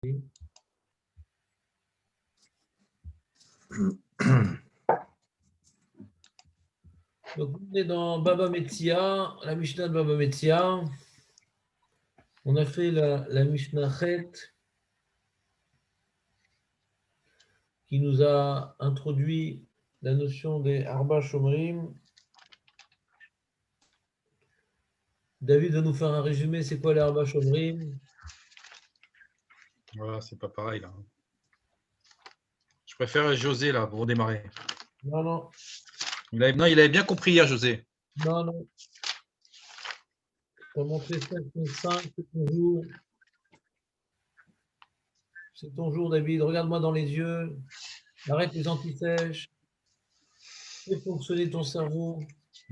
Donc, on est dans Baba Metzia, la Mishnah de Baba Metzia. On a fait la Mishnah Chet qui nous a introduit la notion des Arba Shomrim. David va nous faire un résumé. C'est quoi les Arba Shomrim? Voilà, c'est pas pareil là. Je préfère José là pour démarrer. Non. Il avait bien compris hier, José. Non. Tu as montré 5, c'est ton jour. C'est ton jour, David. Regarde-moi dans les yeux. Arrête les antisèches. Fais fonctionner ton cerveau.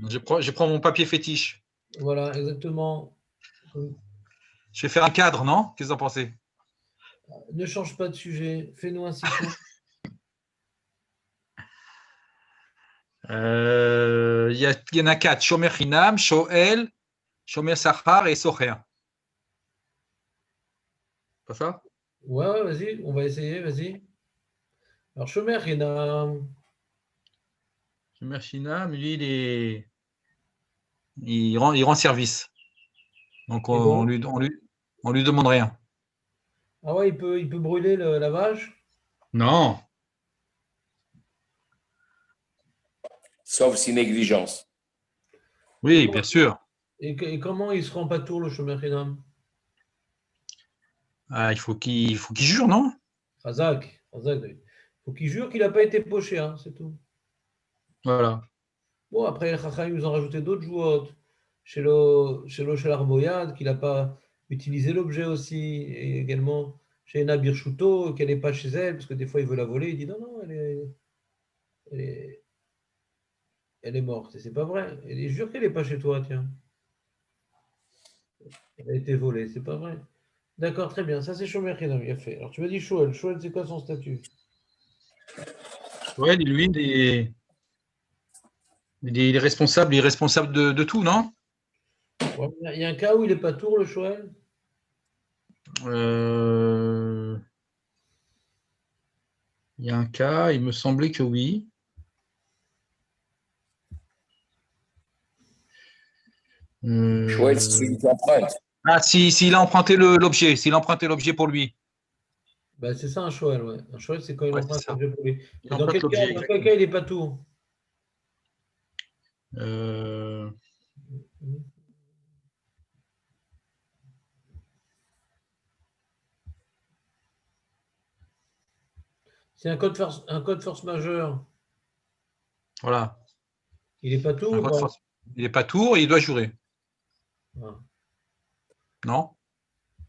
Je prends mon papier fétiche. Voilà, exactement. Je vais faire un cadre, non? Qu'est-ce que vous en pensez? Ne change pas de sujet. Fais-nous un cycle. Il y en a 4. Shomer Chinam, Shoel, Shomer Sachar et Socher. Pas ça? Ouais, vas-y, on va essayer, vas-y. Alors, Shomer Chinam. Shomer Chinam, lui, il rend service. Donc, on lui demande rien. Ah ouais, il peut brûler la vache? Non. Sauf si négligence. Oui, bien sûr. Et comment il se rend pas tour, le Shomer Chinam? Ah, il faut qu'il jure, non? Razak, il faut qu'il jure qu'il n'a pas été poché, hein, c'est tout. Voilà. Bon, après, les Chacham, ils ont rajouté d'autres joueurs. Chez le Arboyad, qu'il n'a pas utilisé l'objet aussi. Et également chez Nabir Shuto, qu'elle n'est pas chez elle, parce que des fois, il veut la voler. Il dit non, elle est morte. Et c'est pas vrai. Il jure qu'elle n'est pas chez toi, tiens. Elle a été volée, c'est pas vrai. D'accord, très bien. Ça, c'est Shomer Chinam, il a fait. Alors, tu m'as dit Shoel. Shoel, c'est quoi son statut? Ouais, lui, il est responsable de tout, non? Ouais, il y a un cas où il n'est pas tour, le Shoel? Il y a un cas, il me semblait que oui. Chouette, c'est celui qui emprunte. Ah, s'il a emprunté l'objet, pour lui. Ben, c'est ça un Shoel, ouais. Un Shoel, c'est quand il Ouais, emprunte c'est ça. l'objet pour lui. Il Et dans emprunte quel l'objet, cas il n'est pas tour? C'est un code force majeure. Voilà. Il n'est pas tour ou pas? Il n'est pas tour et il doit jurer. Ah. Non?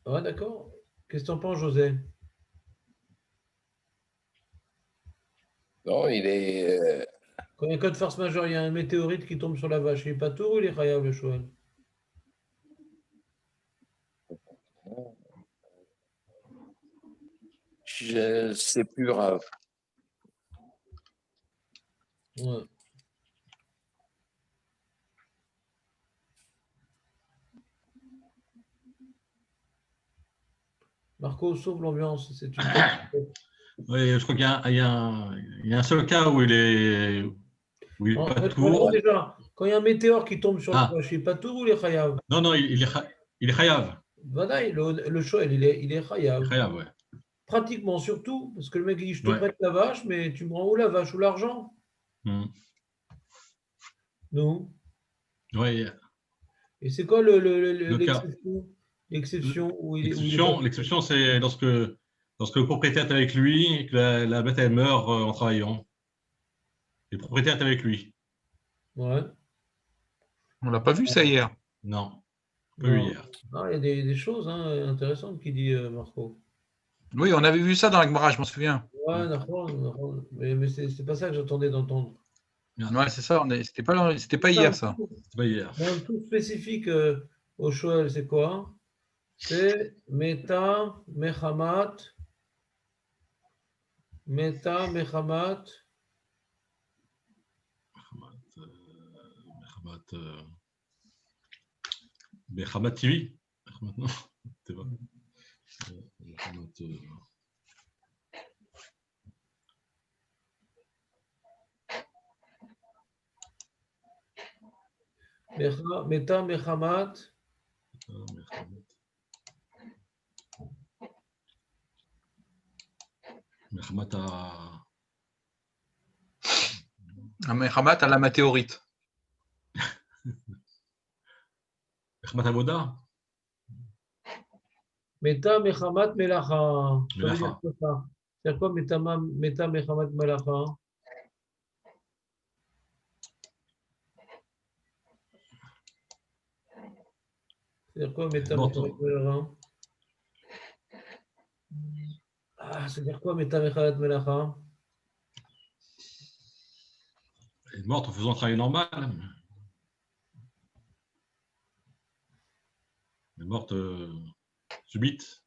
Ouais, d'accord. Qu'est-ce que tu en penses, José? Non, il est. Quand il y a un code force majeure, il y a un météorite qui tombe sur la vache. Il n'est pas tour ou il est khayab, le Shoel? C'est plus grave. Ouais. Marco, sauve l'ambiance. C'est une... Oui, je crois qu'il y a un seul cas où il est En pas fait, en gros, tour. déjà, quand il y a un météore qui tombe sur la Ah, vache, il n'est pas tour ou il est khayab? non, il est chayav. Voilà, le Shoel, il est Il est khayab. chayav, ouais. Pratiquement, surtout, parce que le mec il dit je te Ouais. prête la vache, mais tu me rends où la vache ou l'argent? Hmm. Non. Ouais, Et c'est quoi le cas. l'exception où il est pas... L'exception, c'est lorsque le propriétaire est avec lui et que la bête elle meurt en travaillant. Et le propriétaire est avec lui. Ouais. On l'a pas vu ça hier. Non, pas vu Non. hier. Ah, il y a des choses intéressantes qu'il dit Marco. Oui, on avait vu ça dans la Gemara, je m'en souviens. Ouais, d'accord, mais c'est pas ça que j'attendais d'entendre. Ouais, c'est ça. C'était pas hier, ça. C'est pas hier. Un truc spécifique au Shoel, c'est quoi? C'est Mechamat, Mechamat. Mechamat TV. Non, c'est pas. Meta Mechamat. Mechamat à la météorite. Mechmat Avoda. Meta Mechamat Melacha. Ça veut dire Melacha. quoi ça? C'est quoi Meta Mechamat Melacha? C'est quoi Meta Mechamat Melacha? Ah, c'est-à-dire quoi Meta Mechamat Melacha? Elle est morte en faisant un travail normal. Elle est morte subite.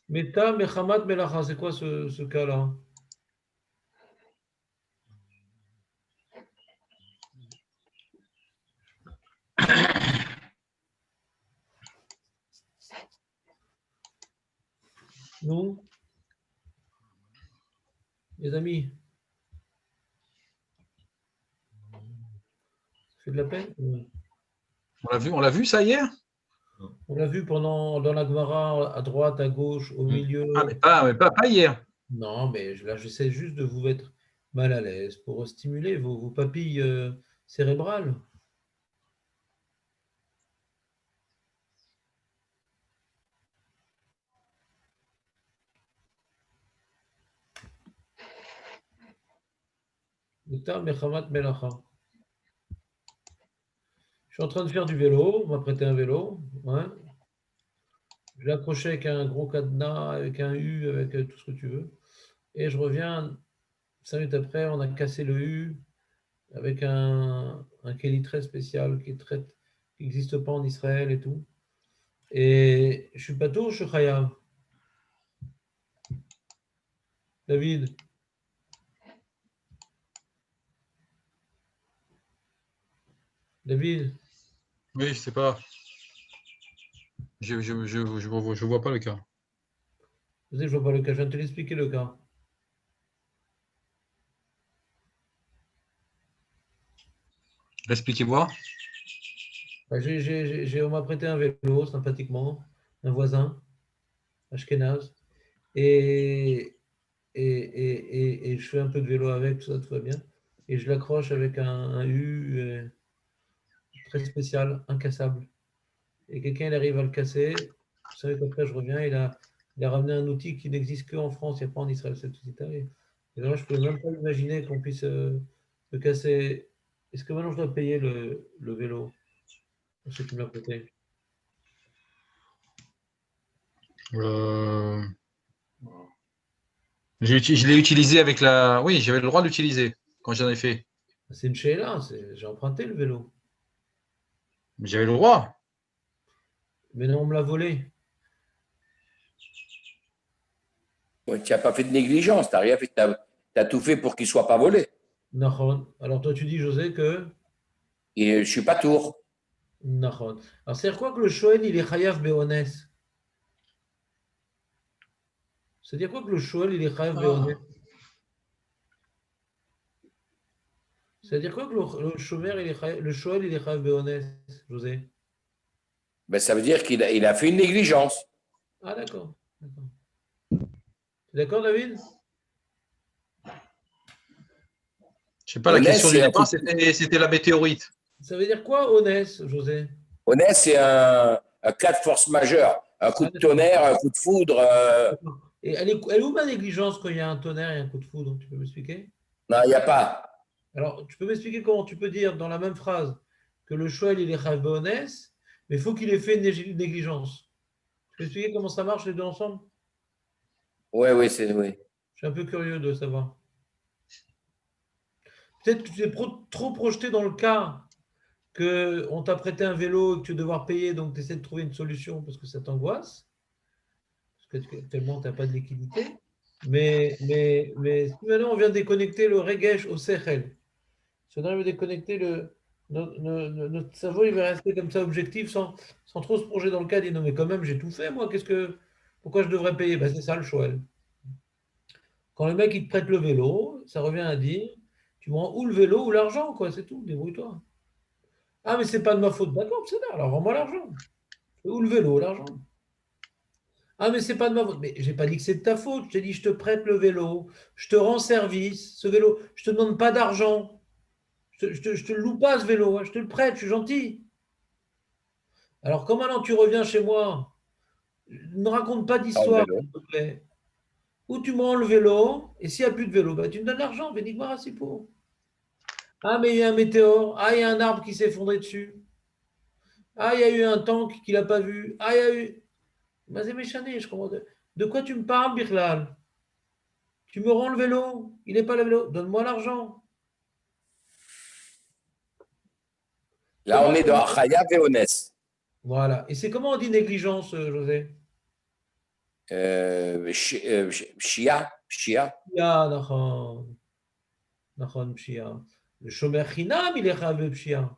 Meta Mechamat Melacha, c'est quoi ce cas-là? Non? Les amis? Ça fait de la peine? On l'a vu ça hier? On l'a vu dans la Gemara, à droite, à gauche, au milieu. Ah, mais pas hier. Non, mais là, j'essaie juste de vous mettre mal à l'aise pour stimuler vos papilles cérébrales. Meta Mechamat Melacha. Je suis en train de faire du vélo, on m'a prêté un vélo. Ouais. Je l'ai accroché avec un gros cadenas, avec un U, avec tout ce que tu veux. Et je reviens 5 minutes après, on a cassé le U avec un Kelly très spécial qui n'existe pas en Israël et tout. Et je suis pas tôt, je suis Chayav. David. David. Oui, je sais pas. Je vois pas le cas. Je sais, je vois pas le cas, je viens de te l'expliquer le cas. Expliquez-moi. On m'a prêté un vélo, sympathiquement, un voisin, Ashkenaz, et je fais un peu de vélo avec, tout va bien. Et je l'accroche avec un U très spécial, incassable. Et quelqu'un il arrive à le casser. 5 minutes après, je reviens, il a ramené un outil qui n'existe qu'en France, il n'y a pas en Israël cet outil-là. Et là, je ne pouvais même pas imaginer qu'on puisse le casser. Est-ce que maintenant je dois payer le vélo pour ceux qui me l'ont prêté? Je l'ai utilisé avec la. Oui, j'avais le droit de l'utiliser quand j'en ai fait. C'est une Sheila, j'ai emprunté le vélo. Mais j'avais le droit. Mais non, on me l'a volé. Ouais, tu n'as pas fait de négligence, tu n'as rien fait. Tu as tout fait pour qu'il ne soit pas volé. Nahon. Alors toi, tu dis, José, que. Et je ne suis pas tour. Nahon. Alors, c'est-à-dire quoi que le Shoel, il est Chayav Beones? C'est-à-dire quoi que le Shoel, il est Chayav Beones? C'est-à-dire quoi que le Shomer, le Shoel, il est Chayav Beones, José? Ben, ça veut dire qu'il a fait une négligence. Ah, d'accord. D'accord, David? Je sais pas, la Honnête, question du c'est un départ, coup- c'était la météorite. Ça veut dire quoi, Honès, José? Honnête, c'est un cas de force majeure. Un coup Ah, de d'accord. tonnerre, un coup de foudre. Et elle est où ma négligence quand il y a un tonnerre et un coup de foudre? Tu peux m'expliquer? Non, il n'y a pas. Alors, tu peux m'expliquer comment tu peux dire dans la même phrase que le Shoel, il est Chayav Beones, mais il faut qu'il ait fait une négligence. Tu peux expliquer comment ça marche les deux ensemble? Oui, oui, c'est oui. Je suis un peu curieux de savoir. Peut-être que tu t'es trop projeté dans le cas qu'on t'a prêté un vélo et que tu vas devoir payer, donc tu essaies de trouver une solution parce que ça t'angoisse, parce que tellement tu n'as pas de liquidité. Mais si maintenant on vient déconnecter le regesh au sechel, Si on arrive à déconnecter notre cerveau, il va rester comme ça objectif sans trop se plonger dans le cas, dire non mais quand même j'ai tout fait moi, pourquoi je devrais payer? Ben, c'est ça le choix. Quand le mec il te prête le vélo, ça revient à dire tu me rends ou le vélo ou l'argent, quoi, c'est tout, débrouille-toi. Ah mais c'est pas de ma faute, d'accord, c'est là, alors rends-moi l'argent. Ou le vélo, ou l'argent. Ah mais c'est pas de ma faute. Mais j'ai pas dit que c'est de ta faute, je t'ai dit je te prête le vélo, je te rends service, ce vélo, je te demande pas d'argent. Je te le loue pas ce vélo, hein, je te le prête, je suis gentil. Alors quand maintenant tu reviens chez moi, ne raconte pas Prends le d'histoire, vélo. s'il te plaît. Ou tu me rends le vélo, et s'il n'y a plus de vélo, bah, tu me donnes l'argent, Vénigmar pour. Ah, mais il y a un météore, ah, il y a un arbre qui s'est effondré dessus. Ah, il y a eu un tank qu'il n'a pas vu. Ah, il y a eu. Bah, c'est méchané, je comprends. De quoi tu me parles, Birlal? Tu me rends le vélo, il n'est pas le vélo, donne-moi l'argent. Là, on Comment est dans Chayav et Onès. Voilà. Et c'est comment on dit négligence, José? Shia. Pshia, nachon. Nachon, pshia. Le shomer chinam, il est chayav pshia.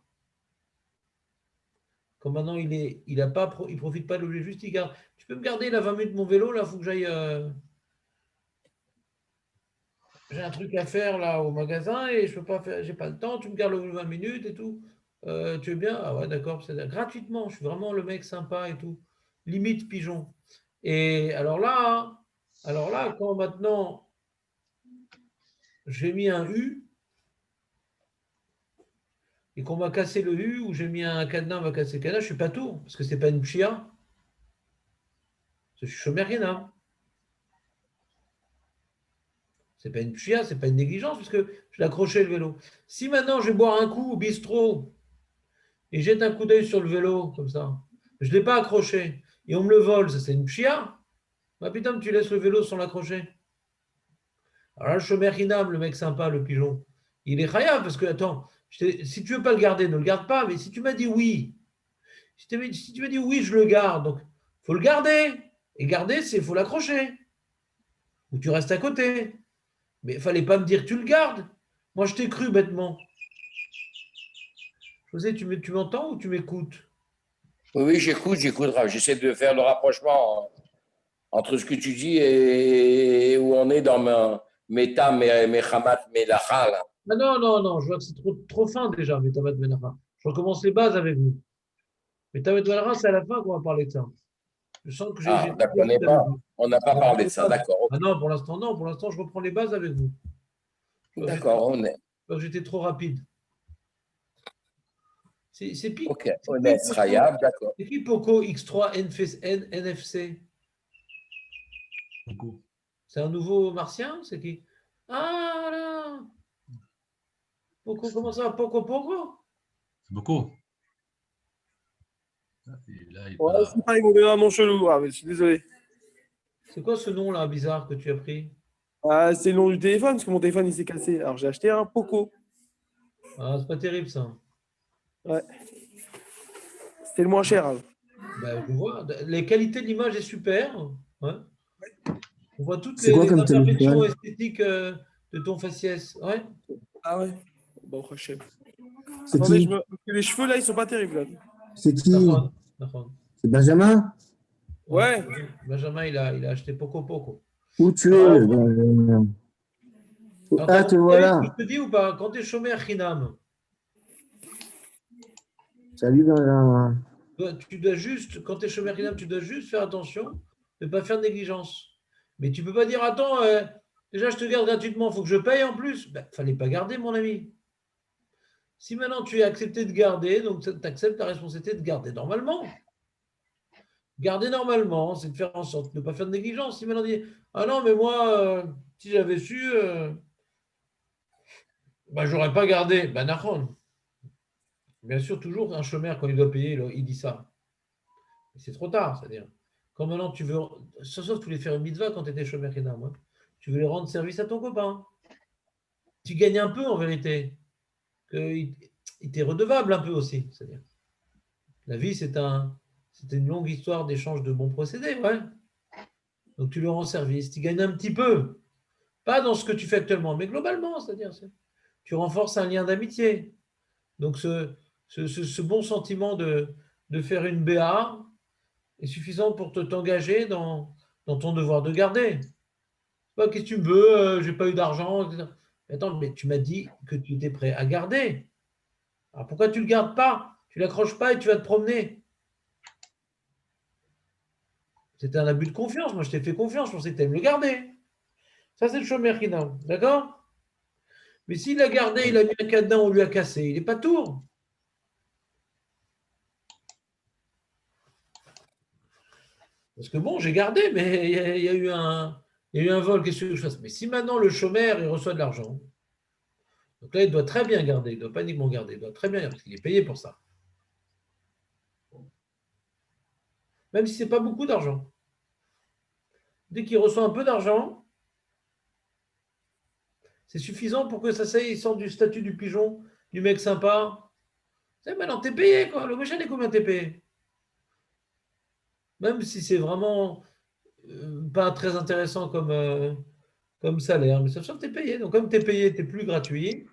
Comme maintenant, il profite pas de l'objet, juste il garde. Tu peux me garder là 20 minutes mon vélo, là, il faut que j'aille. J'ai un truc à faire là au magasin et je peux pas faire, j'ai pas le temps, tu me gardes le 20 minutes et tout. Tu veux bien? Ah ouais, d'accord, c'est gratuitement, je suis vraiment le mec sympa et tout. Limite pigeon. Et alors là, quand maintenant j'ai mis un U et qu'on m'a cassé le U ou j'ai mis un cadenas, on m'a cassé le cadenas, je suis pas tout, parce que c'est pas une pchia, je suis chômeur rien, hein. C'est pas une pchia, c'est pas une négligence, puisque je l'ai accroché le vélo. Si maintenant je vais boire un coup au bistrot et jette un coup d'œil sur le vélo, comme ça, je ne l'ai pas accroché, et on me le vole, ça c'est une pchia. Bah putain, tu laisses le vélo sans l'accrocher. Alors là, le chômeur Hinam, le mec sympa, le pigeon, il est khayab, parce que, attends, si tu veux pas le garder, ne le garde pas, mais si tu m'as dit oui, si tu m'as dit oui, je le garde, donc il faut le garder. Et garder, c'est il faut l'accrocher. Ou tu restes à côté. Mais il ne fallait pas me dire tu le gardes. Moi, je t'ai cru bêtement. José, tu m'entends ou tu m'écoutes? Oui, j'écoute, Rav. J'essaie de faire le rapprochement entre ce que tu dis et où on est dans mes tam, mes chamat, mes lacha, là. Ah non, non, non, je vois que c'est trop fin déjà, Metamat Benara. Je recommence les bases avec vous. Metamat Benara, c'est à la fin qu'on va parler de ça. Je sens que Ah, j'ai trop d'accord, vite avec vous. on n'a pas On reprend parlé les de ça, bases. d'accord. Ah non, pour l'instant, non. Pour l'instant, je reprends les bases avec vous. D'accord, on est. J'étais trop rapide. C'est Ok, qui honnête, Poco? Chayav, d'accord. C'est qui Poco X3 NFC? Beaucoup. C'est un nouveau martien? C'est qui? Ah là! Poco, comment ça va? Poco? C'est beaucoup. Et là, il Ouais, parle. c'est pas, ils m'ont donné un nom chelou, mais je suis désolé. C'est quoi ce nom-là bizarre que tu as pris? Ah, c'est le nom du téléphone, parce que mon téléphone il s'est cassé. Alors j'ai acheté un Poco. Ah, c'est pas terrible ça. Ouais. C'était le moins cher, hein. Ben, je vois. Les qualités de l'image est super. Ouais. On voit toutes C'est les, quoi les comme imperfections téléphone? esthétiques de ton faciès. Ouais. Ah ouais. Bon, prochain. C'est Attendez, qui? parce que les cheveux là, ils sont pas terribles, là. C'est qui? Nahon, Nahon. C'est Benjamin? Ouais. Ouais. Benjamin, il a acheté Poco. Où tu Alors, es, Benjamin? alors, Ah, t'as te compris ce que voilà. je te dis ou pas? Quand tu es chômeur Hinam, Salut, Benjamin. tu dois juste, quand tu es chômeur Hinam, tu dois juste faire attention de ne pas faire de négligence. Mais tu ne peux pas dire, attends, déjà je te garde gratuitement, il faut que je paye en plus. Ben, fallait pas garder, mon ami. Si maintenant tu es accepté de garder, donc tu acceptes la responsabilité de garder normalement. Garder normalement, c'est de faire en sorte de ne pas faire de négligence. Si maintenant on dit, ah non, mais moi, si j'avais su, ben, j'aurais pas gardé. Ben, Nahon. Bien sûr, toujours un chômeur, quand il doit payer, il dit ça. Mais c'est trop tard, c'est-à-dire. Quand maintenant tu veux, sauf tu voulais faire une mitzvah quand tu étais chômeur énorme, hein. Tu voulais rendre service à ton copain. Tu gagnes un peu en vérité. Il t'est redevable un peu aussi. C'est-à-dire, la vie, c'est une longue histoire d'échange de bons procédés, ouais. Donc tu lui rends service, tu gagnes un petit peu. Pas dans ce que tu fais actuellement, mais globalement, c'est-à-dire, tu renforces un lien d'amitié. Donc, ce bon sentiment de faire une BA est suffisant pour t'engager dans ton devoir de garder. Pas, qu'est-ce que tu veux, j'ai pas eu d'argent, etc. Attends, mais tu m'as dit que tu étais prêt à garder. Alors pourquoi tu ne le gardes pas? Tu l'accroches pas et tu vas te promener. C'était un abus de confiance. Moi, je t'ai fait confiance. Je pensais que tu aimes le garder. Ça, c'est le chômeur qui n'a. D'accord? Mais s'il l'a gardé, il a mis un cadenas, on lui a cassé. Il n'est pas tour. Parce que bon, j'ai gardé, mais il y a eu un vol. Qu'est-ce que je fasse? Mais si maintenant le chômeur, il reçoit de l'argent, donc là, il doit très bien garder. Il ne doit pas uniquement garder. Il doit très bien garder parce qu'il est payé pour ça. Même si ce n'est pas beaucoup d'argent. Dès qu'il reçoit un peu d'argent, c'est suffisant pour que ça y sorte du statut du pigeon, du mec sympa. C'est maintenant, t'es payé, quoi. Le machin est combien t'es payé? Même si c'est vraiment pas très intéressant comme salaire, mais ça veut dire que t'es payé. Donc, comme t'es payé, t'es plus gratuit.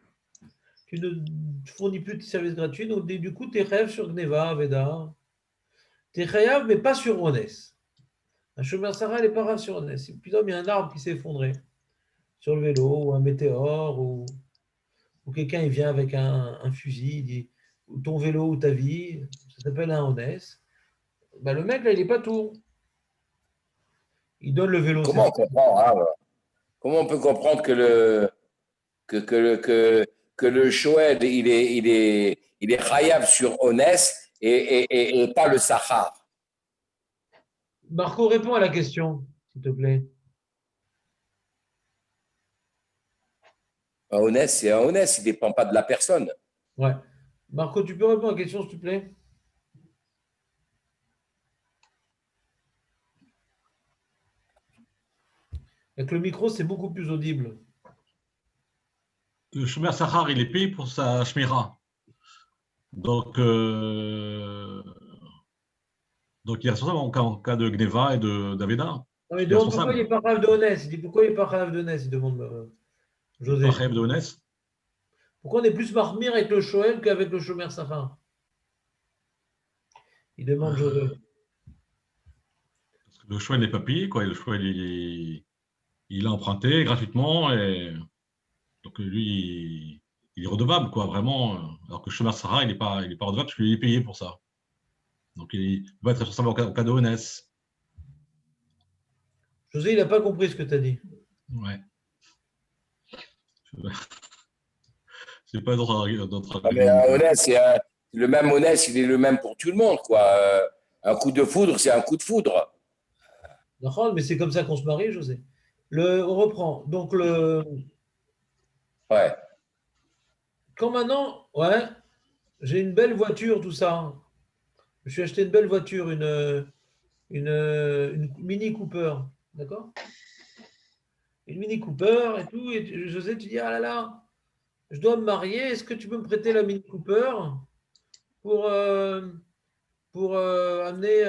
Tu ne fournis plus de services gratuits. Donc, du coup, t'es rêve sur Gneva, Veda. T'es rêve, mais pas sur Onès. Un chômeur Sarah, il n'est pas rêve sur Onès. Puis, il y a un arbre qui s'est effondré sur le vélo, ou un météore, ou quelqu'un il vient avec un fusil, il dit ton vélo ou ta vie, ça s'appelle un Onès. Ben, le mec, là, il n'est pas tout. Il donne le vélo. Comment on comprend, hein, comment on peut comprendre que le Shoel, il est chayav sur Onès et pas le Sahar? Marco, réponds à la question, s'il te plaît. Un Onès, c'est un Onès, il ne dépend pas de la personne. Ouais. Marco, tu peux répondre à la question, s'il te plaît? Avec le micro, c'est beaucoup plus audible. Le Shomer Sahar, il est payé pour sa Shmira. Donc il est responsable en cas de Gneva et d'Aveda. Non, mais il Il est demande pourquoi responsable. il n'est pas rêve de Onès. Il dit pourquoi il n'est pas rêve de Onès, il demande José. Pas Rêve de Onès. Pourquoi on est plus marmire avec le Shoel qu'avec le Shomer Sahar? Il demande José. Parce que le choix n'est pas payé, quoi. Le choix, il a emprunté gratuitement et donc lui, il est redevable, quoi, vraiment. Alors que le Shomer Sahar, il n'est pas redevable parce qu'il est payé pour ça. Donc il va être responsable en cas de Onès. José, il n'a pas compris ce que tu as dit. Ouais. C'est pas d'autre Ah, mais un Onès, le même Onès, il est le même pour tout le monde, quoi. Un coup de foudre, c'est un coup de foudre. D'accord, mais c'est comme ça qu'on se marie, José. On reprend. Donc, Ouais. quand maintenant, ouais, j'ai une belle voiture, tout ça. Je suis acheté une belle voiture, une Mini Cooper. D'accord? Une Mini Cooper et tout. Et José, tu dis, ah là là, je dois me marier. Est-ce que tu peux me prêter la Mini Cooper pour, amener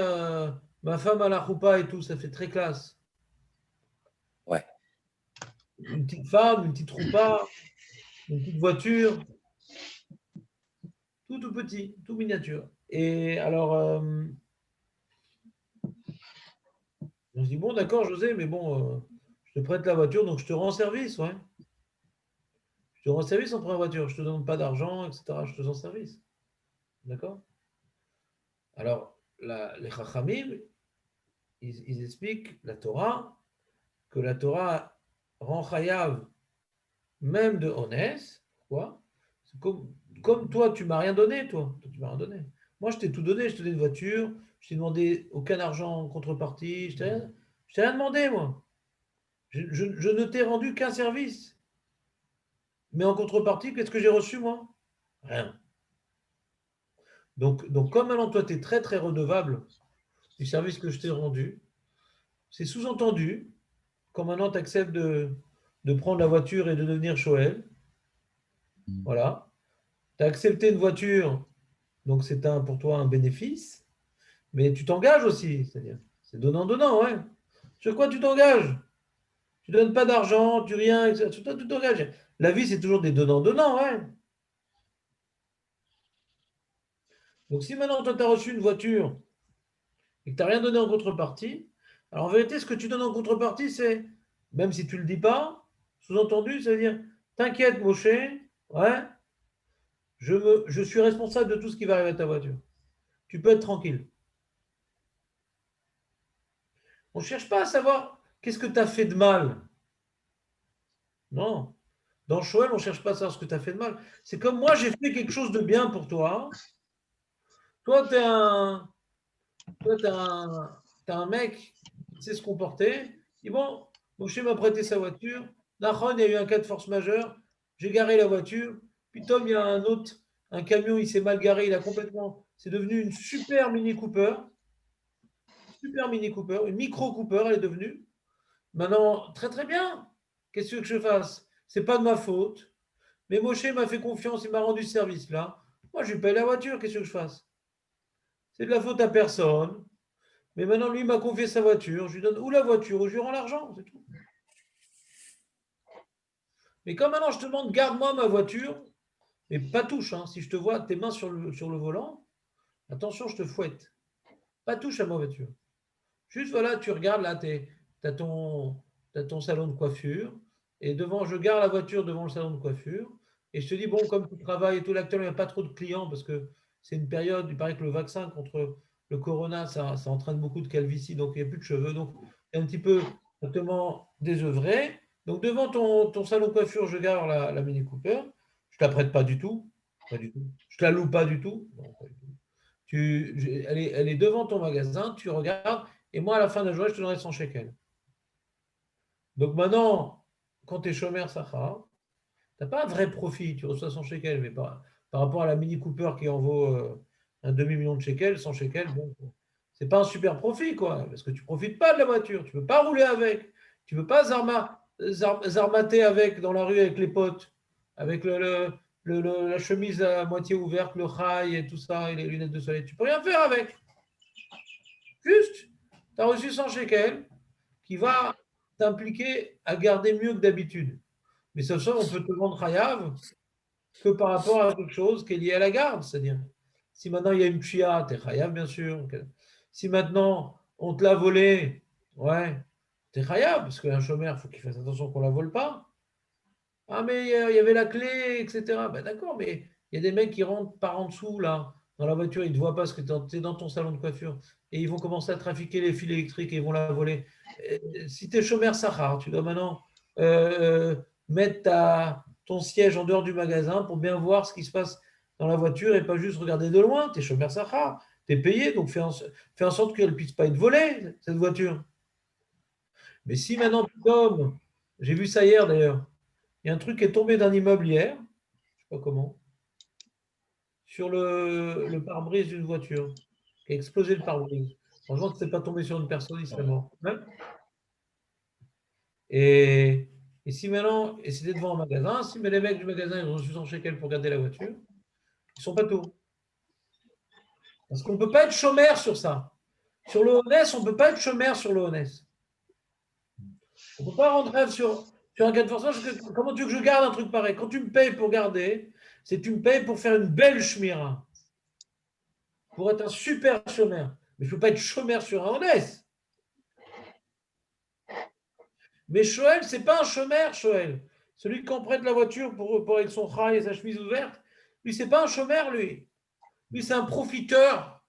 ma femme à la roupa et tout? Ça fait très classe. Ouais. Une petite femme, une petite roupa, une petite voiture. Tout petit, tout miniature. Et alors, on se dit, bon, d'accord, José, mais bon, je te prête la voiture, donc je te rends service, ouais. Je te rends service en prenant la voiture. Je ne te donne pas d'argent, etc. Je te rends service. D'accord? Alors, les Chachamim, ils expliquent la Torah, que la Torah rend chayav même de Onès. Pourquoi? Comme toi, tu m'as rien donné, toi. Tu m'as rien donné. Moi, je t'ai tout donné. Je t'ai donné une voiture. Je t'ai demandé aucun argent en contrepartie. Je t'ai rien demandé, moi. Je ne t'ai rendu qu'un service. Mais en contrepartie, qu'est-ce que j'ai reçu, moi? Rien. Donc, comme maintenant, toi, tu es très, très redevable du service que je t'ai rendu, c'est sous-entendu, quand maintenant tu acceptes de prendre la voiture et de devenir Shoel, voilà. Tu as accepté une voiture, donc c'est pour toi un bénéfice, mais tu t'engages aussi, c'est-à-dire, c'est donnant-donnant, ouais. Sur quoi tu t'engages? Tu ne donnes pas d'argent, tu rien, etc. Tu t'engages. La vie, c'est toujours des donnants-donnants, ouais. Donc, si maintenant, toi, tu as reçu une voiture et que tu n'as rien donné en contrepartie, alors en vérité, ce que tu donnes en contrepartie, c'est, même si tu ne le dis pas, sous-entendu, ça veut dire, t'inquiète, Moshe, ouais, je suis responsable de tout ce qui va arriver à ta voiture. Tu peux être tranquille. On ne cherche pas à savoir qu'est-ce que tu as fait de mal. Non. Dans Shoel, on ne cherche pas à savoir ce que tu as fait de mal. C'est comme moi, j'ai fait quelque chose de bien pour toi. Toi, tu es un mec qui sait se comporter. Il dit bon, Moshe m'a prêté sa voiture. Nahon, il y a eu un cas de force majeure. J'ai garé la voiture. Puis Tom, il y a un camion, il s'est mal garé. Il a complètement. C'est devenu une super Mini Cooper. Super Mini Cooper. Une Micro Cooper, elle est devenue. Maintenant, très très bien. Qu'est-ce que je fasse? C'est pas de ma faute. Mais Moshe m'a fait confiance, il m'a rendu service là. Moi, je lui paye la voiture, qu'est-ce que je fasse? C'est de la faute à personne. Mais maintenant, lui, il m'a confié sa voiture. Je lui donne ou la voiture ou je lui rends l'argent, c'est tout. Mais quand maintenant je te demande, garde-moi ma voiture, mais pas touche, hein. Si je te vois tes mains sur le volant, attention, je te fouette. Pas touche à ma voiture. Juste voilà, tu regardes là, tu as ton salon de coiffure, et devant, je garde la voiture devant le salon de coiffure, et je te dis, bon, comme tu travailles et tout, là, actuellement, il n'y a pas trop de clients, parce que c'est une période, il paraît que le vaccin contre le corona, ça entraîne beaucoup de calvitie, donc il n'y a plus de cheveux, donc c'est un petit peu exactement désœuvré. Donc devant ton salon de coiffure, je garde la Mini Cooper, je ne te la prête pas du tout, pas du tout. Je ne te la loue pas du tout, non, pas du tout. Elle est devant ton magasin, tu regardes, et moi, à la fin de la journée, je te donnerai 100 shekels. Donc maintenant, quand tu es chômeur Sahara, tu n'as pas un vrai profit. Tu reçois 100 shekels, mais par rapport à la Mini Cooper qui en vaut un demi-million de shekels, 100 shekels, bon, c'est pas un super profit, quoi, parce que tu ne profites pas de la voiture. Tu ne peux pas rouler avec. Tu ne peux pas zarmater avec dans la rue avec les potes, avec la chemise à moitié ouverte, le rail et tout ça, et les lunettes de soleil. Tu ne peux rien faire avec. Juste, tu as reçu 100 shekels qui va t'impliquer à garder mieux que d'habitude. Mais ça, on peut te vendre Hayav que par rapport à quelque chose qui est lié à la garde. C'est-à-dire, si maintenant il y a une pshia, t'es Hayav, bien sûr. Si maintenant on te l'a volé, ouais, t'es Hayav, parce qu'un chômeur, il faut qu'il fasse attention qu'on ne la vole pas. Ah, mais il y avait la clé, etc. Ben, d'accord, mais il y a des mecs qui rentrent par en dessous, là, dans la voiture, ils ne te voient pas parce que tu es dans ton salon de coiffure. Et ils vont commencer à trafiquer les fils électriques et ils vont la voler. Si tu es chômeur Sahar, tu dois maintenant mettre ton siège en dehors du magasin pour bien voir ce qui se passe dans la voiture et pas juste regarder de loin. Tu es chômeur Sahar, tu es payé, donc fais en sorte qu'elle ne puisse pas être volée, cette voiture. Mais si maintenant, comme j'ai vu ça hier d'ailleurs, il y a un truc qui est tombé d'un immeuble hier, je ne sais pas comment, sur le pare-brise d'une voiture, qui a explosé le pare-brise. Heureusement que ce n'est pas tombé sur une personne, il serait mort. Et si maintenant, et c'était devant un magasin, si mais les mecs du magasin ils ont reçu 100 shekels pour garder la voiture, ils ne sont pas tôt. Parce qu'on ne peut pas être chômeur sur ça. Sur le ONS, on ne peut pas être chômeur sur le ONS. On ne peut pas rendre rêve sur un cas de force. Comment tu veux que je garde un truc pareil? Quand tu me payes pour garder, c'est que tu me payes pour faire une belle shmira. Pour être un super chômeur. Mais je ne peux pas être chômeur sur un ONS. Mais Shoel, ce n'est pas un chômeur, Shoel. Celui qui en prête la voiture pour avec son chai et sa chemise ouverte, lui, ce n'est pas un chômeur, lui. Lui, c'est un profiteur.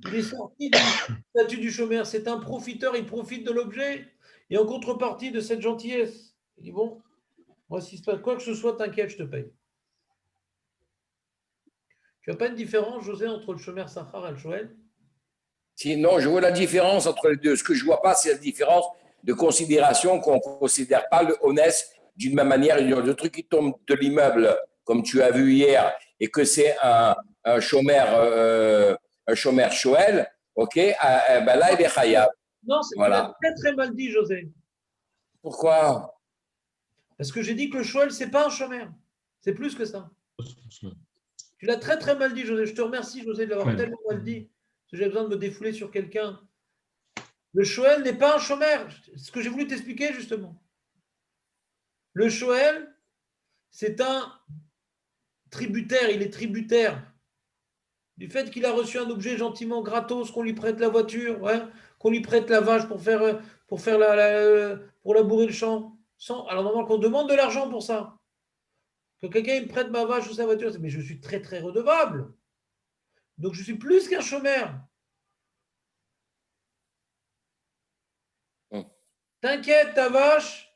Il est sorti du statut du chômeur. C'est un profiteur, il profite de l'objet. Et en contrepartie de cette gentillesse, il dit bon, moi, si c'est pas quoi que ce soit, t'inquiète, je te paye. Tu n'as pas une différence, José, entre le chômeur Sahar et le Shoel? Sinon, je vois la différence entre les deux. Ce que je ne vois pas, c'est la différence de considération qu'on ne considère pas le honnête d'une même manière. Le truc qui tombe de l'immeuble, comme tu as vu hier, et que c'est un chômeur Shoel, ok, ben là, il est Khayab. Non, Voilà. tu l'as très très mal dit, José. Pourquoi? Parce que j'ai dit que le Shoel, ce n'est pas un chômeur. C'est plus que ça. Tu l'as très très mal dit, José. Je te remercie, José, de l'avoir tellement mal dit. Parce que j'ai besoin de me défouler sur quelqu'un Le Shoel n'est pas un chômeur. Ce que j'ai voulu t'expliquer, justement. Le Shoel, c'est un tributaire. Il est tributaire du fait qu'il a reçu un objet gentiment gratos, qu'on lui prête la voiture, ouais, qu'on lui prête la vache pour labourer le champ. Alors, normalement, qu'on demande de l'argent pour ça. Que quelqu'un me prête ma vache ou sa voiture, mais je suis très, très redevable. Donc, je suis plus qu'un chômeur. T'inquiète, ta vache.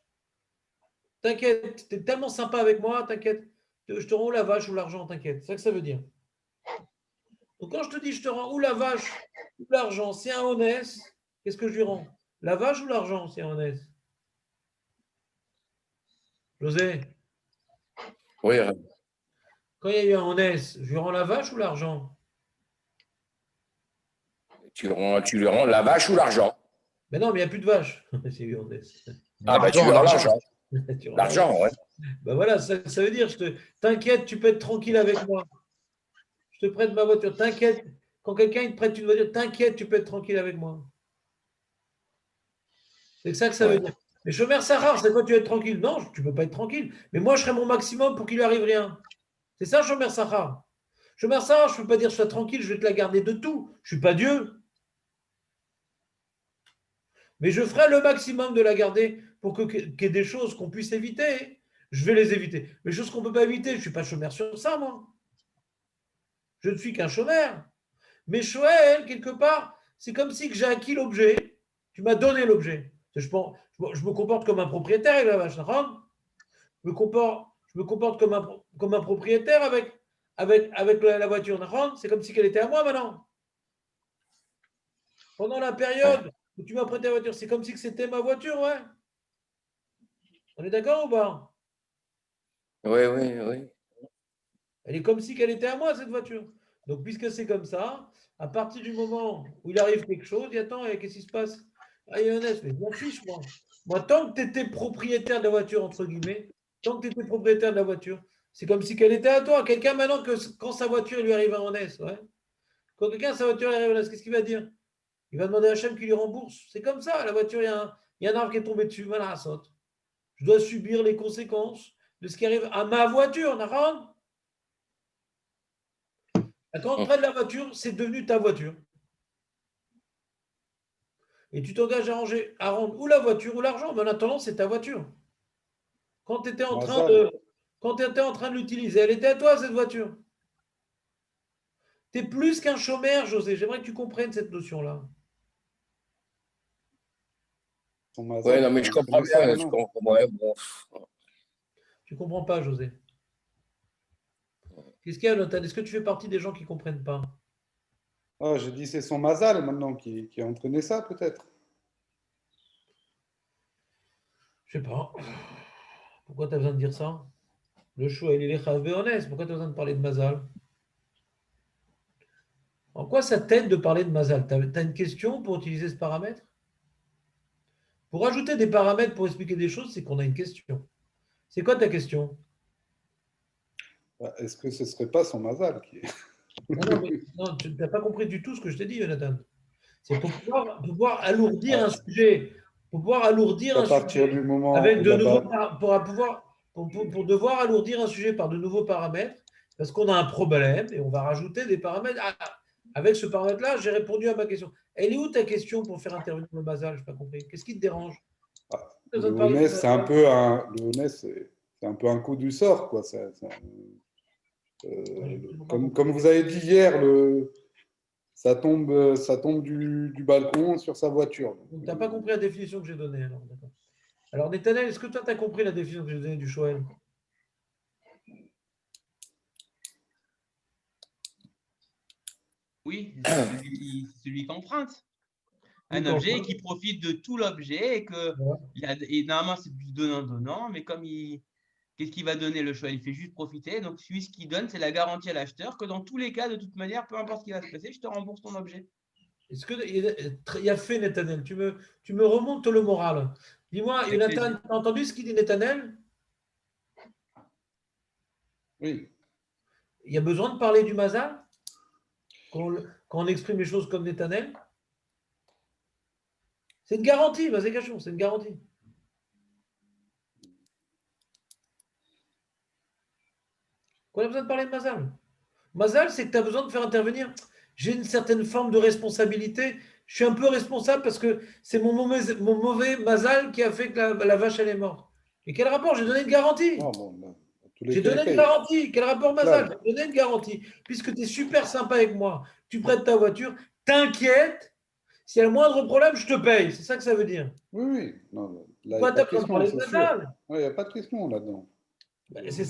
T'inquiète, t'es tellement sympa avec moi, t'inquiète. Je te rends ou la vache ou l'argent, t'inquiète. C'est ça que ça veut dire. Donc, quand je te dis je te rends ou la vache ou l'argent, c'est un honnête, qu'est-ce que je lui rends? La vache ou l'argent, c'est un honnête? José, Oui, quand il y a eu un honnête, je lui rends la vache ou l'argent? tu lui rends la vache ou l'argent. Mais non, mais il n'y a plus de vache. C'est eu honnête. Ah, ben tu lui rends l'argent. Tu rends L'argent, ouais. Ben voilà, ça veut dire, t'inquiète, tu peux être tranquille avec moi. Je te prête ma voiture, t'inquiète. Quand quelqu'un il te prête une voiture, t'inquiète, tu peux être tranquille avec moi. C'est ça que ça veut dire. Mais Shomer Sahar, c'est quoi tu vas être tranquille? Non, tu ne peux pas être tranquille. Mais moi, je ferai mon maximum pour qu'il lui arrive rien. C'est ça, Shomer Sahar. Shomer Sahar, je ne peux pas dire sois tranquille, je vais te la garder de tout. Je ne suis pas Dieu. Mais je ferai le maximum de la garder pour qu'il y ait des choses qu'on puisse éviter. Je vais les éviter. Mais choses qu'on ne peut pas éviter, je ne suis pas chômeur sur ça, moi. Je ne suis qu'un chômeur. Mais Shoel, quelque part, c'est comme si j'ai acquis l'objet. Tu m'as donné l'objet. Je me comporte comme un propriétaire avec la vache. Je me comporte comme un propriétaire avec la voiture. C'est comme si elle était à moi maintenant. Pendant la période où tu m'as prêté la voiture, c'est comme si c'était ma voiture, ouais. On est d'accord ou pas? Oui, oui, oui. Elle est comme si qu'elle était à moi, cette voiture. Donc, puisque c'est comme ça, à partir du moment où il arrive quelque chose, il dit attends, qu'est-ce qui se passe? Ah, Younes, mais je m'en fiche, moi. Moi, tant que tu étais propriétaire de la voiture, entre guillemets, tant que tu étais propriétaire de la voiture, c'est comme si qu'elle était à toi. Quelqu'un, maintenant, quand sa voiture lui arrive en S, ouais. Quand quelqu'un, sa voiture lui arrive en S, qu'est-ce qu'il va dire? Il va demander à Hachem qu'il lui rembourse. C'est comme ça, la voiture, il y a un arbre qui est tombé dessus, voilà, ça saute. Je dois subir les conséquences de ce qui arrive à ma voiture, Nahon. Quand on prête la voiture, c'est devenu ta voiture. Et tu t'engages à rendre ou la voiture ou l'argent, mais en attendant, c'est ta voiture. Quand tu étais en train de l'utiliser, elle était à toi, cette voiture. Tu es plus qu'un chômeur, José. J'aimerais que tu comprennes cette notion-là. Oui, non, mais je comprends bien. Je comprends, ouais, bon. Tu ne comprends pas, José. Qu'est-ce qu'il y a, Nathan? Est-ce que tu fais partie des gens qui ne comprennent pas? Ah, je dis c'est son Mazal maintenant qui a entraîné ça, peut-être. Je ne sais pas. Pourquoi tu as besoin de dire ça? Le choix, il est honnête. Pourquoi tu as besoin de parler de Mazal? En quoi ça t'aide de parler de Mazal? Tu as une question pour utiliser ce paramètre? Pour ajouter des paramètres pour expliquer des choses, c'est qu'on a une question. C'est quoi ta question? Est-ce que ce ne serait pas son Mazal qui... Non, tu n'as pas compris du tout ce que je t'ai dit, Jonathan. C'est pour pouvoir alourdir un sujet. Pour pouvoir alourdir un sujet du moment avec de nouveaux pour devoir alourdir un sujet par de nouveaux paramètres, parce qu'on a un problème et on va rajouter des paramètres. Avec ce paramètre-là, j'ai répondu à ma question. Elle est où ta question pour faire intervenir le Mazal? Je n'ai pas compris. Qu'est-ce qui te dérange? Le Honest, c'est un peu un coup du sort, quoi. Comme vous avez dit hier, ça tombe du balcon sur sa voiture. Donc, tu n'as pas compris la définition que j'ai donnée. Alors, Netanel, est-ce que toi, tu as compris la définition que j'ai donnée du Shoel? Oui, c'est celui qui emprunte. Un objet qui profite de tout l'objet et que et normalement c'est du donnant-donnant, mais comme qu'est-ce qu'il va donner le choix? Il fait juste profiter. Donc celui ce qu'il donne, c'est la garantie à l'acheteur que dans tous les cas, de toute manière, peu importe ce qui va se passer, je te rembourse ton objet. Est-ce qu'il y a fait Netanel? Tu me remontes le moral. Dis-moi, Jonathan, tu as entendu ce qu'il dit Netanel? Oui. Il y a besoin de parler du Mazal quand on exprime les choses comme Netanel? C'est une garantie, vas-y, cachons, c'est une garantie. On a besoin de parler de Mazal. Mazal, c'est que tu as besoin de faire intervenir. J'ai une certaine forme de responsabilité. Je suis un peu responsable parce que c'est mon mauvais Mazal qui a fait que la vache, elle est morte. Et quel rapport? J'ai donné une garantie. Non, bon, dans tous les J'ai cas, il donné une paye. garantie. Quel rapport, Mazal? Claro. J'ai donné une garantie. Puisque tu es super sympa avec moi, tu prêtes ta voiture, t'inquiète. S'il y a le moindre problème, je te paye. C'est ça que ça veut dire. Oui, oui. Non, là, il n'y Pourquoi a tu pas as de besoin de question, parler de c'est sûr. Mazal? Ouais, il n'y a pas de question là-dedans. C'est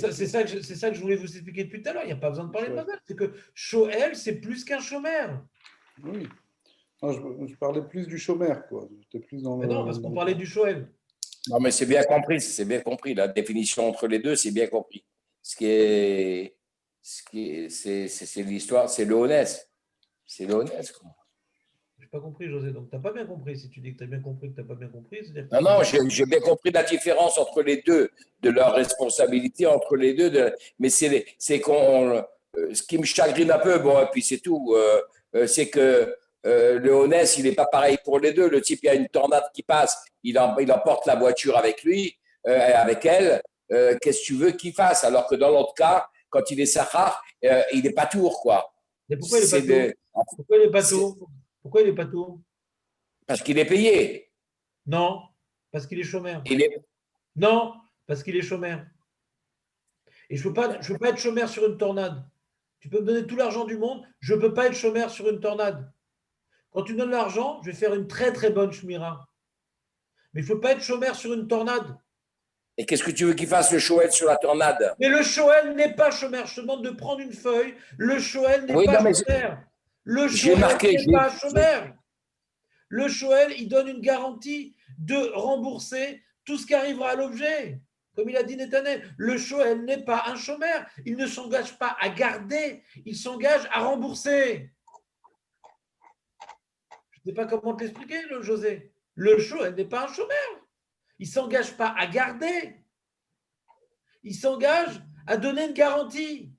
ça que je voulais vous expliquer depuis tout à l'heure. Il n'y a pas besoin de parler de Ouais. Mazal. C'est que Shoel, c'est plus qu'un chômeur. Oui. Non, je parlais plus du chômeur, quoi. J'étais plus dans Mais le. non, parce qu'on parlait du Shoel. Non, mais c'est bien compris, c'est bien compris. La définition entre les deux, c'est bien compris. C'est l'histoire, c'est le honnête. C'est le honnête, quoi. Je n'ai pas compris, José. Donc, tu n'as pas bien compris. Si tu dis que tu as bien compris, que tu n'as pas bien compris, c'est-à-dire que Non, non, j'ai bien compris la différence entre les deux, de leur responsabilité entre les deux. Mais c'est qu'on, ce qui me chagrine un peu, bon, et puis c'est tout, c'est que le honnête, il n'est pas pareil pour les deux. Le type, il y a une tornade qui passe, il emporte la voiture avec lui, avec elle. Qu'est-ce que tu veux qu'il fasse? Alors que dans l'autre cas, quand il est Sahar, il n'est pas tour, quoi. Mais pourquoi il n'est pas C'est de- tour? Pourquoi il n'est pas c'est- tour? Pourquoi il n'est pas tour? Parce qu'il est payé. Non, parce qu'il est chômeur. Il est, Non, parce qu'il est chômeur. Et je ne peux pas être chômeur sur une tornade. Tu peux me donner tout l'argent du monde, je ne peux pas être chômeur sur une tornade. Quand tu me donnes l'argent, je vais faire une très très bonne shmira. Mais je ne peux pas être chômeur sur une tornade. et qu'est-ce que tu veux qu'il fasse le Shoel sur la tornade? Mais le Shoel n'est pas chômeur. Je te demande de prendre une feuille. Le Shoel n'est Oui, pas non, mais chômeur. Le j'ai Shoel marqué, n'est pas chômeur. Le Shoel, il donne une garantie de rembourser tout ce qui arrivera à l'objet. Comme il a dit Netanel, le Shoel n'est pas un chômeur. Il ne s'engage pas à garder, il s'engage à rembourser. Je ne sais pas comment te l'expliquer, le José. Le Shoel n'est pas un chômeur. Il ne s'engage pas à garder. Il s'engage à donner une garantie.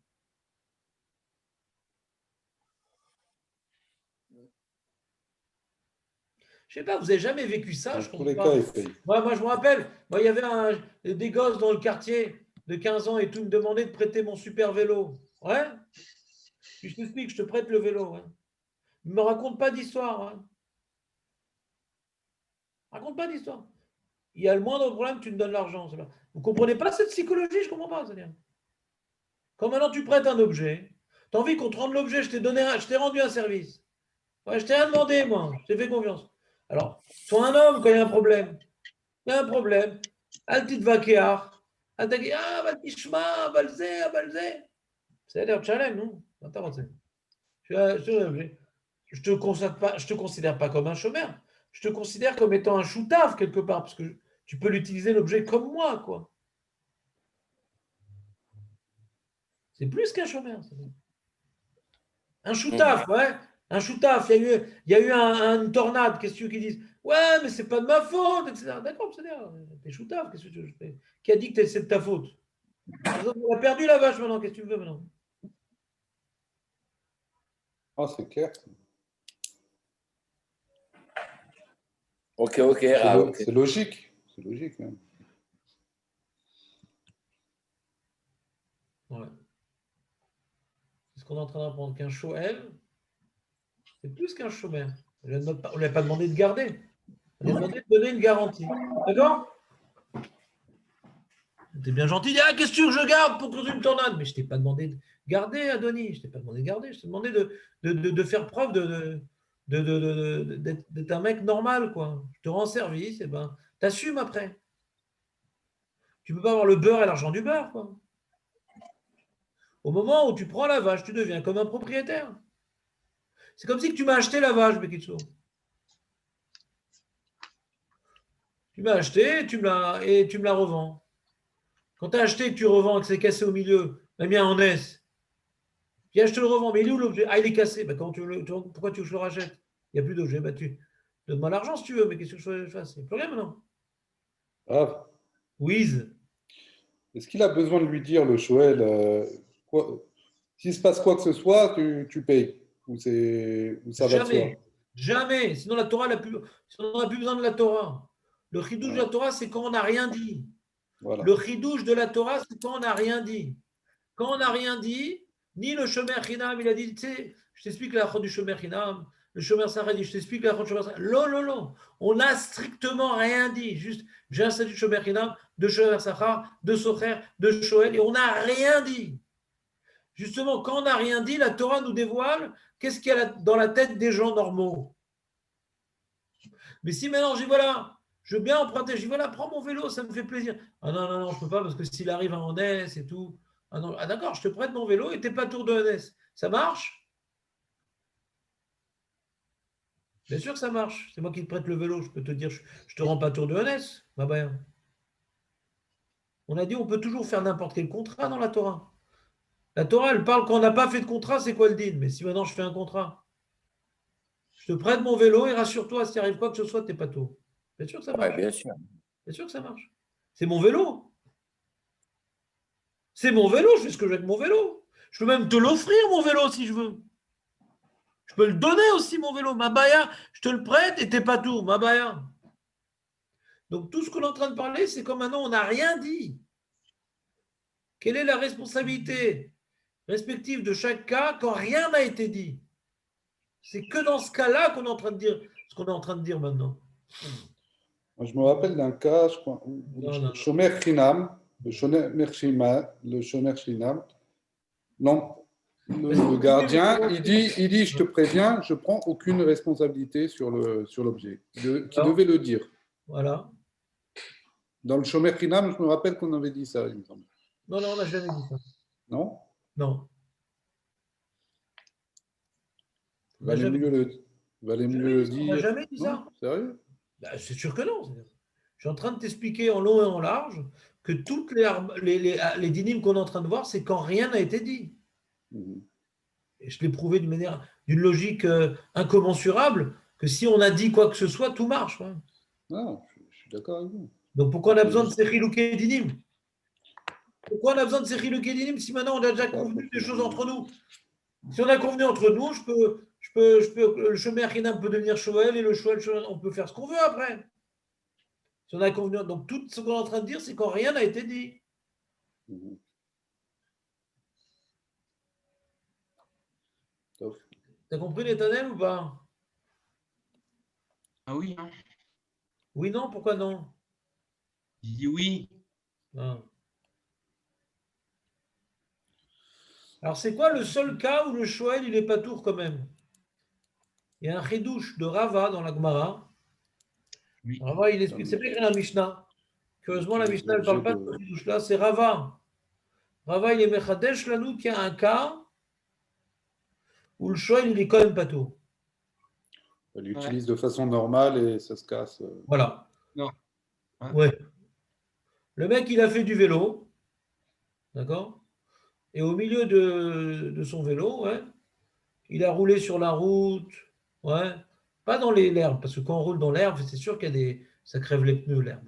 Je ne sais pas, vous n'avez jamais vécu ça, Dans je tous comprends les pas. cas, il paye. Moi, je me rappelle, il y avait des gosses dans le quartier de 15 ans et tout, me demandaient de prêter mon super vélo. Ouais. Puis je t'explique, je te prête le vélo. Ouais. Ne me raconte pas d'histoire. Hein. Raconte pas d'histoire. Il y a le moindre problème, tu me donnes l'argent. Vous ne comprenez pas cette psychologie, je ne comprends pas. C'est-à-dire. Quand maintenant tu prêtes un objet, tu as envie qu'on te rende l'objet, je t'ai rendu un service. Ouais, je t'ai rien demandé, moi. Je t'ai fait confiance. Alors, sois un homme quand il y a un problème. Il y a un problème. Altit vakear. Ah, valtishma, balze, balze. C'est l'air challenge, non? Attends, je te considère pas comme un chômeur. Je te considère comme étant un choutave quelque part, parce que tu peux l'utiliser l'objet comme moi, quoi. C'est plus qu'un chômeur. Un choutaf, ouais. Un choutaf. Il y a eu une tornade. Qu'est-ce que tu veux qu'ils disent? Ouais, mais c'est pas de ma faute, etc. D'accord, c'est-à-dire, t'es choutaf. Qu'est-ce que tu veux? Qui a dit que c'est de ta faute? On a perdu la vache maintenant. Qu'est-ce que tu veux maintenant? Ah, c'est clair. Ok, C'est logique. C'est logique, même. Ouais. C'est ce qu'on est en train d'apprendre. Qu'un Shoel, c'est plus qu'un chômeur. On ne lui a pas demandé de garder. On lui a demandé de donner une garantie. D'accord? T'es bien gentil. Ah, qu'est-ce que tu veux que je garde pour causer une tornade? Mais je ne t'ai pas demandé de garder, Adonis. Je ne t'ai pas demandé de garder. Je t'ai demandé de faire preuve d'être un mec normal, quoi. Je te rends service, et ben, t'assumes après. Tu ne peux pas avoir le beurre et l'argent du beurre, quoi. Au moment où tu prends la vache, tu deviens comme un propriétaire. C'est comme si tu m'as acheté la vache, Bekitso. Tu m'as acheté et tu me la revends. Quand tu as acheté et que tu revends et que c'est cassé au milieu, même bien en S, puis je te le revends, mais il est où l'objet? Ah, il est cassé. Ben, pourquoi tu veux que je le rachète? Il n'y a plus d'objet. Ben, donne-moi l'argent si tu veux, mais qu'est-ce que je fasse? Il n'y a plus rien maintenant. Ah. Wiz. Est-ce qu'il a besoin de lui dire, le Shoel, s'il se passe quoi que ce soit, tu payes? Ou ça va de soi? Jamais. Sinon, la Torah, sinon, on n'a plus besoin de la Torah. Le chidouche de la Torah, c'est quand on n'a rien dit. Voilà. Le chidouche de la Torah, c'est quand on n'a rien dit. Quand on n'a rien dit, ni le Shomer Chinam, il a dit, tu sais, je t'explique la chod du Shomer Chinam, le Shomer Sarah dit, je t'explique la chod du Shomer Sarah. Non. On n'a strictement rien dit. Juste, j'ai un statut de Shomer Chinam, de Shomer Sarah, de Socher, de Shoel, et on n'a rien dit. Justement, quand on n'a rien dit, la Torah nous dévoile qu'est-ce qu'il y a dans la tête des gens normaux. Mais si maintenant, je dis, voilà, je veux bien emprunter, je dis, voilà, prends mon vélo, ça me fait plaisir. Ah non, je ne peux pas, parce que s'il arrive à Honnes et tout. Ah non, d'accord, je te prête mon vélo et t'es pas tour de Honnes. Ça marche? Bien sûr que ça marche. C'est moi qui te prête le vélo. Je peux te dire, je te rends pas tour de Honnes. Bah ben. On a dit, on peut toujours faire n'importe quel contrat dans la Torah. La Torah, elle parle quand on n'a pas fait de contrat, c'est quoi le din? Mais si maintenant je fais un contrat, je te prête mon vélo et rassure-toi, s'il arrive quoi que ce soit, t'es pas tour. Bien sûr que ça marche. Ouais, bien sûr. Bien sûr que ça marche. C'est mon vélo. C'est mon vélo, je fais ce que je veux avec mon vélo. Je peux même te l'offrir, mon vélo, si je veux. Je peux le donner aussi, mon vélo. Ma baya, je te le prête et t'es pas tout. Ma baya. Donc, tout ce qu'on est en train de parler, c'est comme maintenant, on n'a rien dit. Quelle est la responsabilité respective de chaque cas quand rien n'a été dit? C'est que dans ce cas-là qu'on est en train de dire ce qu'on est en train de dire maintenant. Moi, je me rappelle d'un cas, je crois, où le Shomer Chinam, le Shomer Chinam, non, le gardien, il dit, je te préviens, je prends aucune responsabilité sur l'objet, qui devait le dire. Voilà. Dans le Shomer Chinam, je me rappelle qu'on avait dit ça, il me semble. Non, on n'a jamais dit ça. Non? Non. Valait mieux le dire. On n'a jamais dit ça. Non, sérieux? Ben, c'est sûr que non. Je suis en train de t'expliquer en long et en large que toutes les dynimes qu'on est en train de voir, c'est quand rien n'a été dit. Et je l'ai prouvé d'une logique incommensurable, que si on a dit quoi que ce soit, tout marche. Ouais. Non, je suis d'accord avec vous. Donc pourquoi on a besoin de ces chilouké dynim? Pourquoi on a besoin de ces chilouké dynim si maintenant on a déjà convenu des choses entre nous? Si on a convenu entre nous, le Shomer Chinam peut devenir Shoel et le Shoel, on peut faire ce qu'on veut après. Si on a convenu, donc tout ce qu'on est en train de dire, c'est quand rien n'a été dit. T'as compris l'Éternel ou pas? Ah oui, hein. Oui, non, pourquoi non? Je dis oui. Ah. Alors, c'est quoi le seul cas où le Shoel, il n'est pas tour quand même? Il y a un chidouche de Rava dans la Gemara. Oui. Rava, il explique, c'est pas écrit dans la Mishnah. Curieusement, la Mishnah ne parle pas de ce chidouche-là, c'est Rava. Rava, il est mechadesh lanou qu'il y a un cas où le Shoel, il est quand même pas tour. Elle l'utilise de façon normale et ça se casse. Voilà. Non. Hein? Ouais. Le mec, il a fait du vélo. D'accord? Et au milieu de son vélo, ouais, il a roulé sur la route. Ouais. Pas dans l'herbe, parce que quand on roule dans l'herbe, c'est sûr qu'il y a ça crève les pneus, l'herbe.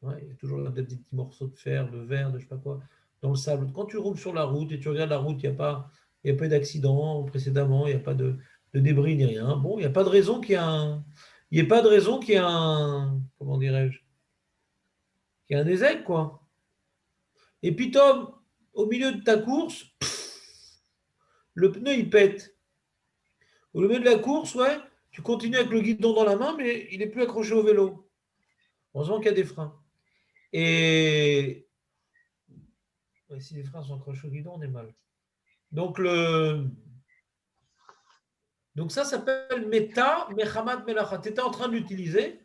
Ouais, il y a toujours des petits morceaux de fer, de verre, de je sais pas quoi, dans le sable. Quand tu roules sur la route et tu regardes la route, il n'y a pas d'accident précédemment, il n'y a pas de débris ni rien. Bon, il n'y a pas de raison qu'il y ait un, comment dirais-je, qu'il y ait un échec, quoi. Et puis, Tom, au milieu de ta course, le pneu, il pète. Au milieu de la course, ouais, tu continues avec le guidon dans la main, mais il n'est plus accroché au vélo. Heureusement qu'il y a des freins. Et ouais, si les freins sont accrochés au guidon, on est mal. Donc, ça s'appelle Meta Mechamat Melachat. Tu étais en train de l'utiliser,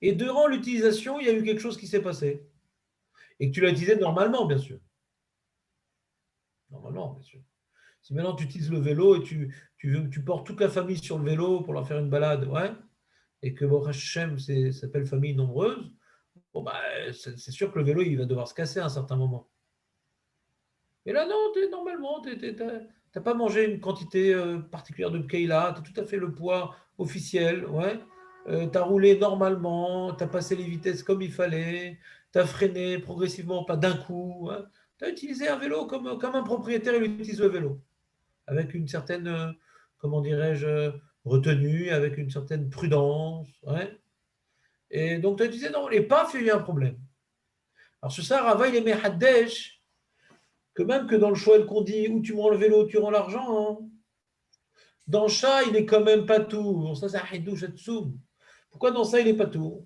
et durant l'utilisation, il y a eu quelque chose qui s'est passé. Et que tu l'as utilisé normalement, bien sûr. Normalement, bien sûr. Si maintenant tu utilises le vélo et tu portes toute la famille sur le vélo pour leur faire une balade, ouais, et que Baruch Hashem s'appelle famille nombreuse, bon, bah, c'est sûr que le vélo, il va devoir se casser à un certain moment. Et là, non, normalement, tu n'as pas mangé une quantité particulière de Keila, tu as tout à fait le poids officiel, ouais. Tu as roulé normalement, tu as passé les vitesses comme il fallait, tu as freiné progressivement, pas d'un coup. Ouais. Tu as utilisé un vélo comme un propriétaire, il utilise le vélo, avec une certaine, comment dirais-je, retenue, avec une certaine prudence. Ouais. Et donc, tu disais, non, les paf, il y a un problème. Alors, sur ça, Rava, il est Mehaddesh, que même que dans le Shoel qu'on dit, où tu me rends le vélo, tu rends l'argent, hein. Dans ça, il n'est quand même pas tout. Ça, c'est un Hidouch Hatsoum. Pourquoi dans ça, il n'est pas tout?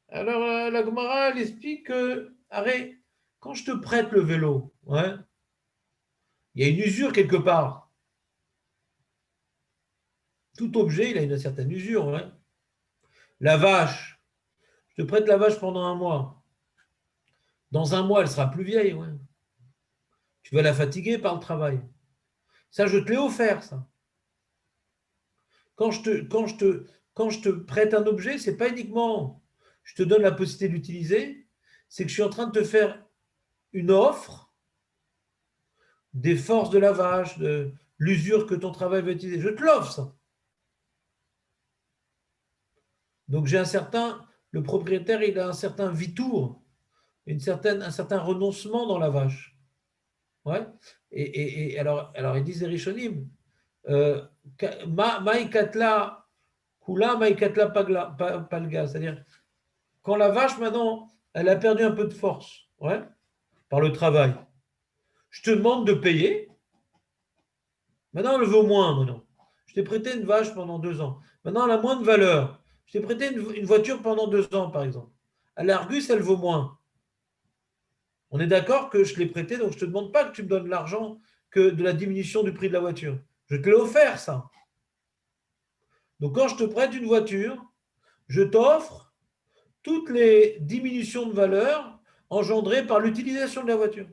Alors, la Gemara, elle explique que, arrête, quand je te prête le vélo, ouais, il y a une usure quelque part. Tout objet, il a une certaine usure. Ouais. La vache, je te prête la vache pendant un mois. Dans un mois, elle sera plus vieille. Ouais. Tu vas la fatiguer par le travail. Ça, je te l'ai offert, ça. Quand je te prête un objet, ce n'est pas uniquement je te donne la possibilité d'utiliser, c'est que je suis en train de te faire une offre des forces de la vache, de l'usure que ton travail va utiliser. Je te l'offre, ça. Donc, le propriétaire, il a un certain vitour, un certain renoncement dans la vache. Ouais. Et alors, ils disent les Rishonim, Maïkatla Kula, Maïkatla Palga, c'est-à-dire, quand la vache, maintenant, elle a perdu un peu de force, ouais, par le travail, je te demande de payer. Maintenant, elle vaut moins, maintenant. Je t'ai prêté une vache pendant 2 ans. Maintenant, elle a moins de valeur. Je t'ai prêté une voiture pendant 2 ans, par exemple. À l'Argus, elle vaut moins. On est d'accord que je l'ai prêté, donc je ne te demande pas que tu me donnes l'argent que de la diminution du prix de la voiture. Je te l'ai offert, ça. Donc, quand je te prête une voiture, je t'offre toutes les diminutions de valeur engendrées par l'utilisation de la voiture.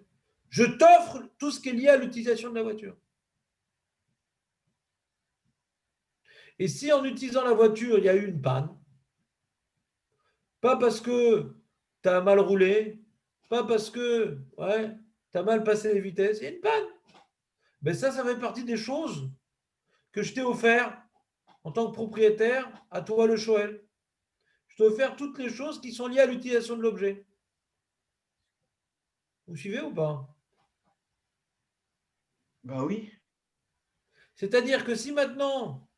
Je t'offre tout ce qui est lié à l'utilisation de la voiture. Et si en utilisant la voiture, il y a eu une panne, pas parce que tu as mal roulé, pas parce que tu as mal passé les vitesses, il y a une panne. Ben ça fait partie des choses que je t'ai offert en tant que propriétaire à toi, le Shoel. Je t'ai offert toutes les choses qui sont liées à l'utilisation de l'objet. Vous suivez ou pas? Bah oui. C'est-à-dire que si maintenant,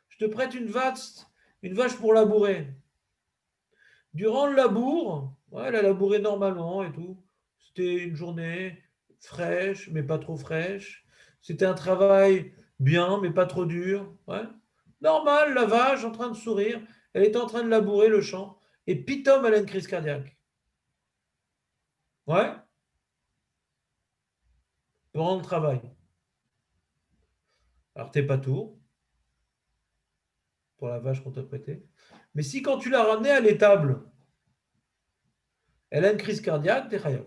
je te prête une vache pour labourer, durant le labour, elle a labouré normalement et tout, c'était une journée fraîche, mais pas trop fraîche, c'était un travail bien, mais pas trop dur, ouais. Normal, la vache en train de sourire, elle est en train de labourer le champ, et pitom, elle a une crise cardiaque. Ouais. Pendant le travail. Alors, t'es pas tout pour la vache qu'on t'a prêtée. Mais si quand tu l'as ramenée à l'étable, elle a une crise cardiaque, t'es chayav.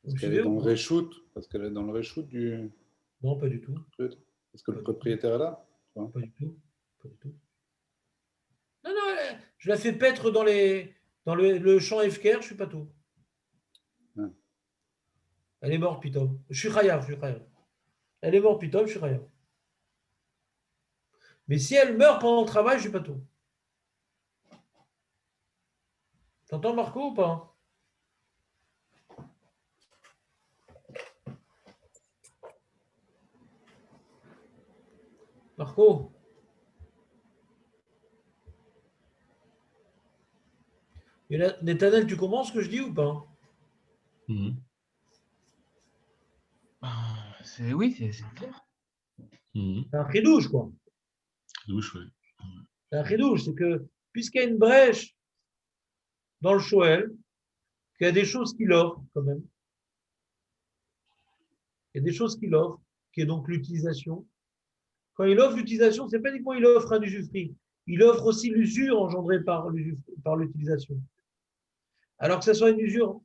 Parce qu'elle est dans le reshoot. Parce qu'elle est dans le reshoot du. Non, pas du tout. Est-ce que le propriétaire est là? Pas du tout. Pas du tout. Non, je la fais paître dans le champ Efker, je suis pas tout. Ouais. Elle est morte, pitom. Je suis chayav. Elle est morte, pitom, je suis chayav. Mais si elle meurt pendant le travail, je suis pas tout. T'entends Marco ou pas? Marco? Netanel, tu comprends ce que je dis ou pas? Oui, c'est clair. C'est un chidouche, quoi. Chidouche, oui. C'est un chidouche, c'est que puisqu'il y a une brèche dans le Shoel, qu'il y a des choses qu'il offre quand même. Il y a des choses qu'il offre, qui est donc l'utilisation. Quand il offre l'utilisation, ce n'est pas uniquement il offre un usufruit, il offre aussi l'usure engendrée par l'utilisation. Alors que ce soit une usure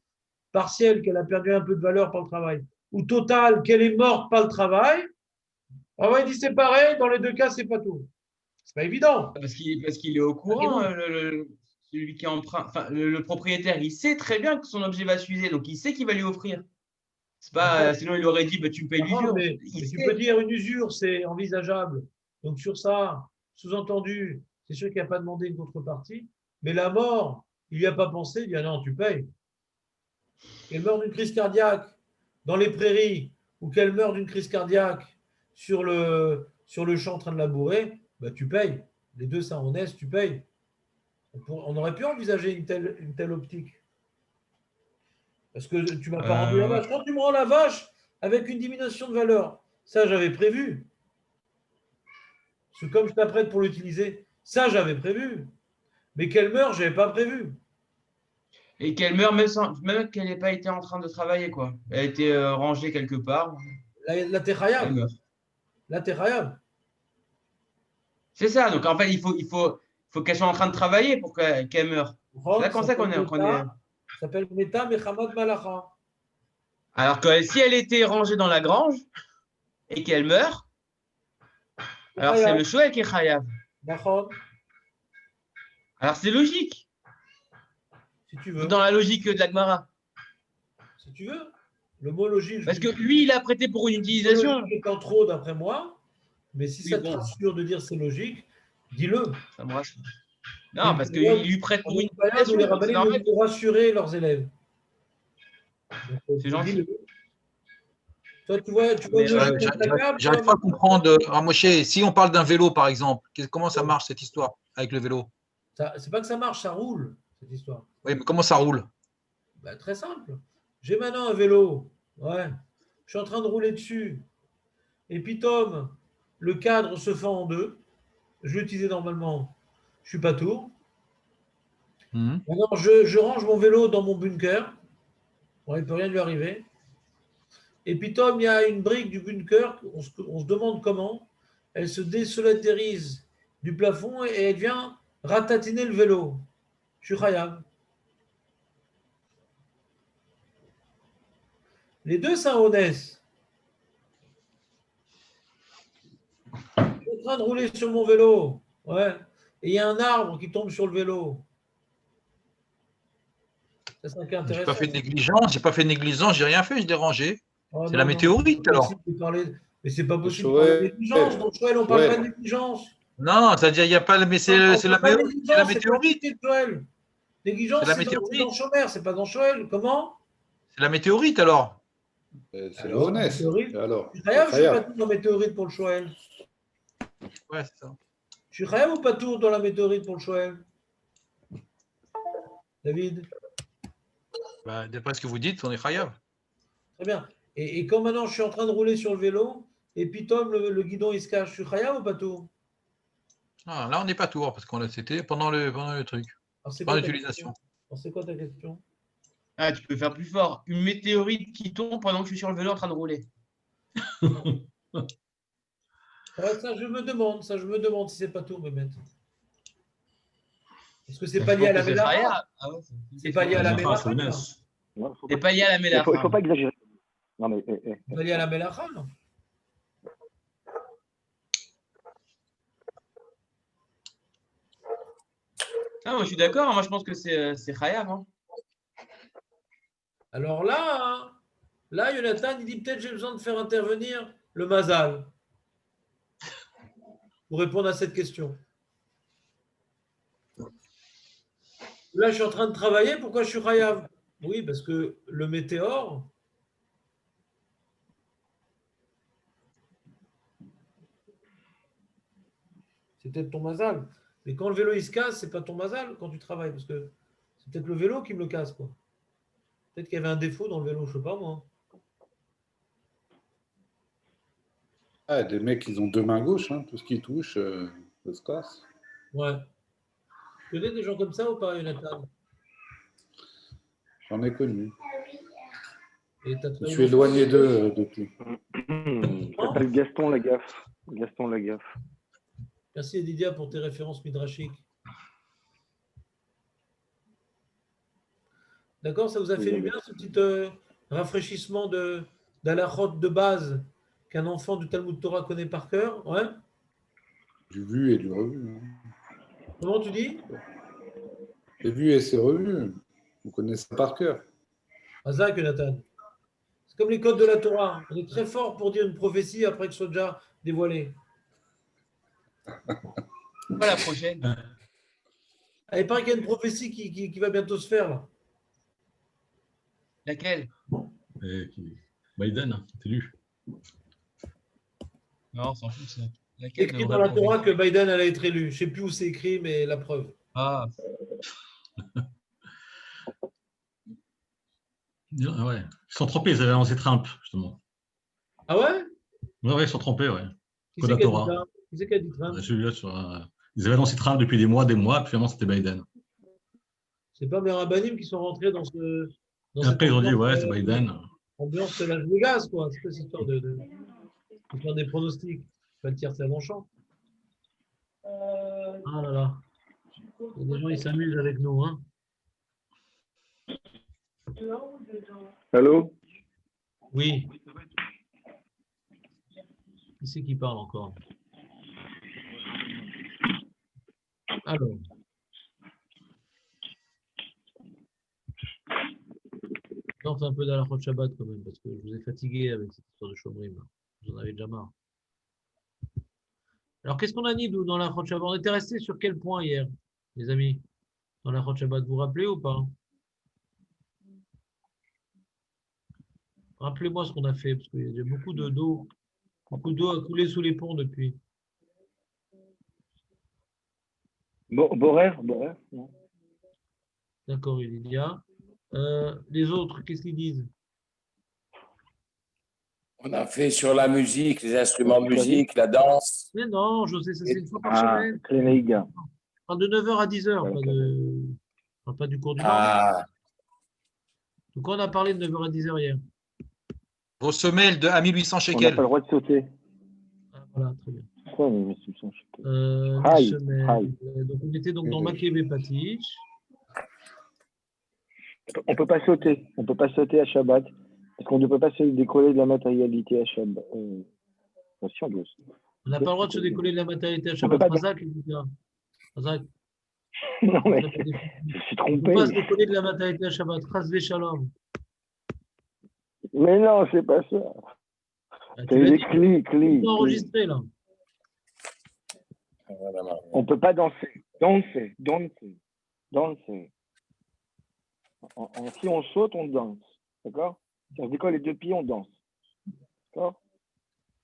partielle, qu'elle a perdu un peu de valeur par le travail, ou totale, qu'elle est morte par le travail, il dit c'est pareil, dans les deux cas, c'est pas tout. C'est pas évident. Parce qu'il est au courant, celui qui emprunte, enfin, le propriétaire, il sait très bien que son objet va s'user, donc il sait qu'il va lui offrir. C'est pas, sinon il aurait dit bah, tu me payes l'usure. Tu peux dire une usure, c'est envisageable. Donc sur ça, sous-entendu, c'est sûr qu'il n'y a pas demandé une contrepartie, mais la mort, il n'y a pas pensé, il dit ah non, tu payes. Qu'elle meurt d'une crise cardiaque dans les prairies ou qu'elle meurt d'une crise cardiaque sur le champ en train de labourer, bah, tu payes. Les deux, ça en est, tu payes. On aurait pu envisager une telle optique. Parce que tu ne m'as pas rendu la vache. Quand tu me rends la vache avec une diminution de valeur, ça, j'avais prévu. Parce que comme je t'apprête pour l'utiliser, ça, j'avais prévu. Mais qu'elle meure, je n'avais pas prévu. Et qu'elle meurt même qu'elle n'ait pas été en train de travailler, quoi. Elle a été rangée quelque part. La t'es Elle khayab. meurt. La t'es khayab. C'est ça. Donc, en fait, il faut qu'elle soit en train de travailler pour qu'elle meure. C'est là comme ça qu'on est. Ça s'appelle Meta Mechamad Malacha. Alors que si elle était rangée dans la grange et qu'elle meurt, alors c'est le Shoel qui est Chayav. D'accord. Alors c'est logique. Si tu veux. Dans la logique de la Gemara. Si tu veux. Le mot logique. Parce que lui, il a prêté pour une utilisation. C'est en trop d'après moi. Mais si ça te rassure de dire c'est logique, dis-le. Ça me rassure. Non, parce qu'il lui prête pour une utilisation. Les rabbins pour rassurer leurs élèves. C'est gentil. Toi, tu vois j'arrive pas à comprendre, Moshe, si on parle d'un vélo, par exemple, comment ça marche cette histoire avec le vélo? C'est pas que ça marche, ça roule, cette histoire. Oui, mais comment ça roule? Bah, très simple. J'ai maintenant un vélo. Ouais. Je suis en train de rouler dessus. Et puis, Tom, le cadre se fend en deux. Je vais l'utiliser normalement. Je suis pas tour. Maintenant, je range mon vélo dans mon bunker. Bon, il ne peut rien lui arriver. Et puis, Tom, il y a une brique du bunker. On se demande comment. Elle se désolatérise du plafond et elle vient ratatiner le vélo. Je suis khayab. Les deux, c'est un honnête. Je suis en train de rouler sur mon vélo. Ouais. Et il y a un arbre qui tombe sur le vélo. Ça, c'est intéressant. J'ai pas fait de négligence, j'ai rien fait, je l'ai rangé. Oh, c'est la météorite alors. Mais c'est pas possible de parler de négligence. Dans Joël, on ne parle pas de négligence. Non, c'est-à-dire il n'y a pas mais c'est la météorite. Négligence, c'est dans Shomer, c'est pas dans Joël. Comment? C'est la météorite alors. C'est le honnête. Alors, je suis pas tout dans la météorite pour le Shoël. Ouais, c'est ça. Je suis khayab ou pas tout dans la météorite pour le Shoël? David? Bah, d'après ce que vous dites, on est khayab. Très bien. Et quand maintenant je suis en train de rouler sur le vélo, et puis Tom, le guidon, il se cache, je suis khayab ou pas tout? Ah, là, on n'est pas tour, parce qu'on c'était pendant le truc. Pendant l'utilisation. C'est quoi ta question? Ah, tu peux faire plus fort. Une météorite qui tombe pendant que je suis sur le vélo en train de rouler. Ça, je me demande si c'est pas tout, Mehmet. Est-ce que c'est pas lié à la mélacha? C'est pas lié à la mélacha. C'est pas lié à la mélacha. Il ne faut pas exagérer. Non, mais, c'est pas lié à la mélacha, non? Ah, moi, je suis d'accord. Moi, je pense que c'est khayab. Hein. Alors là, Jonathan, il dit peut-être j'ai besoin de faire intervenir le Mazal pour répondre à cette question. Là, je suis en train de travailler. Pourquoi je suis khayab? Oui, parce que le météore, c'est peut-être ton Mazal. Mais quand le vélo il se casse, c'est pas ton Mazal quand tu travailles, parce que c'est peut-être le vélo qui me le casse, quoi. Peut-être qu'il y avait un défaut dans le vélo, je ne sais pas moi. Ah, des mecs, ils ont deux mains gauches, hein. Tout ce qui touche, ça se casse. Ouais. Tu connais des gens comme ça ou pas, Jonathan? J'en ai connu. Et je suis éloigné d'eux depuis. Il s'appelle Gaston Lagaffe. Gaston Lagaffe. Merci Didier pour tes références midrashiques. D'accord, ça vous a fait du bien ce petit rafraîchissement d'halachot de base qu'un enfant du Talmud Torah connaît par cœur? Ouais. Du vu et du revu. Comment tu dis? C'est vu et c'est revu. Vous connaissez ça par cœur. Azak, Jonathan. C'est comme les codes de la Torah. On est très fort pour dire une prophétie après que ce soit déjà dévoilé. Pas la prochaine. Ah, il paraît qu'il y a une prophétie qui va bientôt se faire, là. Laquelle? Biden, c'est lu. Non, on s'en fout, ça. C'est Laquelle écrit de dans la prophétie? Torah que Biden allait être élu. Je ne sais plus où c'est écrit, mais la preuve. Ah, Ah ouais. Ils sont trompés, ils avaient annoncé Trump, justement. Ah ouais? Ouais, ils sont trompés, ouais. Qui Code c'est à qui a dit Torah. ça? Qui c'est qui a dit Trump? Ouais, celui-là sur, ils avaient annoncé Trump depuis des mois, puis finalement c'était Biden. C'est pas mes rabbinim qui sont rentrés dans Et cette après ils ont dit, ambiance, ouais, c'est Biden. ambiance Las Vegas, quoi. C'est pas cette histoire de faire des pronostics. Pas le tir, c'est à mon champ. Ah là là. Il y a des gens, ils s'amusent avec nous, hein. Allô? Oui. Qui c'est qui parle encore? Alors. On fait un peu d'Alachot Shabbat quand même, parce que je vous ai fatigué avec cette histoire de Shomrim. Vous en avez déjà marre. Alors, qu'est-ce qu'on a dit dans l'Alachot Shabbat? On était resté sur quel point hier, les amis? Dans l'Alachot Shabbat, vous vous rappelez ou pas? Rappelez-moi ce qu'on a fait, parce qu'il y a beaucoup d'eau a coulé sous les ponts depuis. Borer, non. D'accord, Lydia. Les autres, qu'est-ce qu'ils disent? On a fait sur la musique, les instruments de musique, la danse. Mais non, José, ça c'est une fois par semaine. Kleiniga. De 9h à 10h, pas du cours du lendemain. Ah, Donc on a parlé de 9h à 10h hier. Vos semelles à 1800 On n'a shekels. pas le droit de sauter. Ah, voilà, très bien. Quoi, 1800 shekels? Les Aïe, semaines. aïe. Donc on était donc dans Makévé Patish. On peut pas sauter. On peut pas sauter à Shabbat. Parce qu'on ne peut pas se décoller de la matérialité à Shabbat. Si on doit. On n'a pas le droit de se décoller de la matérialité à On peut Shabbat. pas- Razak, Lydia. Razak. Non, mais On je suis ne trompé. peut pas se décoller de la matérialité à Shabbat. Razvé Shalom. Mais non, c'est pas ça. Ah, tu C'est l'as des dit, clés. c'est enregistré là. On peut pas danser. Si on saute, on danse. D'accord? Si on se décolle les deux pieds, on danse. D'accord?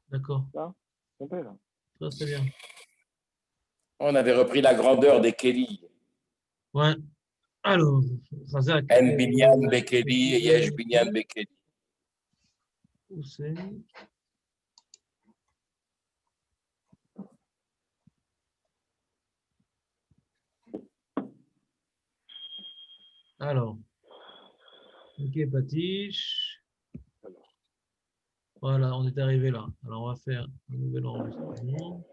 D'accord. Trompé, là. Très très bien. on avait repris la grandeur des Kelly. Ouais. Alors, Razak. En Binyan Bekeli, Yesh Binyan Bekeli. Où c'est? Alors, ok, Patish. Voilà, on est arrivé là. Alors, on va faire un nouvel enregistrement.